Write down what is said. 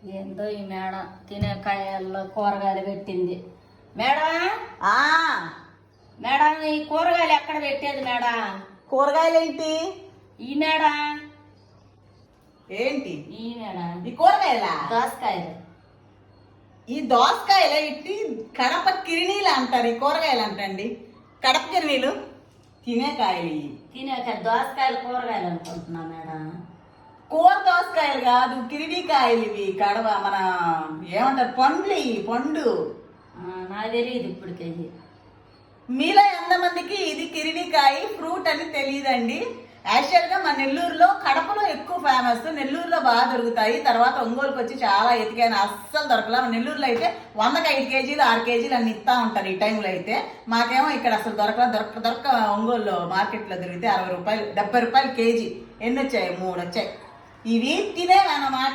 ఏందో ఈ మేడం తినే కాయల్లో కూరగాయలు పెట్టింది. మేడం ఆ మేడం ఈ కూరగాయలు ఎక్కడ పెట్టేది మేడం? కూరగాయలు ఏంటి? ఈ మేడం ఏంటి ఈ మేడం ఈ కూరగాయల? దోసకాయలు. ఈ దోసకాయలు ఇట్టి కడప కిరినీలు అంటారు. ఈ కూరగాయలు అంటండి కడప కిరినీలు. తినే కాయలు ఇవి. తినే దోసకాయలు కూరగాయలు అనుకుంటున్నా మేడం. కూర దోసకాయలు కాదు, కిరినీ కాయలు ఇవి. కడవ మన ఏమంటారు, పండ్లు ఇవి, పండు. నాకు తెలియదు ఇప్పటికి. మీలో ఎంతమందికి ఇది కిరినీకాయ ఫ్రూట్ అని తెలియదండి. యాక్చువల్గా మన నెల్లూరులో, కడపలో ఎక్కువ ఫేమస్. నెల్లూరులో బాగా దొరుకుతాయి. తర్వాత ఒంగోలుకి వచ్చి చాలా ఎతికాను, అస్సలు దొరకలా. నెల్లూరులో అయితే 100కి 5 కేజీలు 6 కేజీలు అన్ని ఇస్తా ఉంటారు ఈ టైంలో అయితే. మాకేమో ఇక్కడ అసలు దొరక ఒంగోలులో మార్కెట్లో దొరికితే 60 రూపాయలు 70 రూపాయలు కేజీ. ఎన్ని వచ్చాయి? 3 వచ్చాయి. ఇవి తినే అన్నమాట.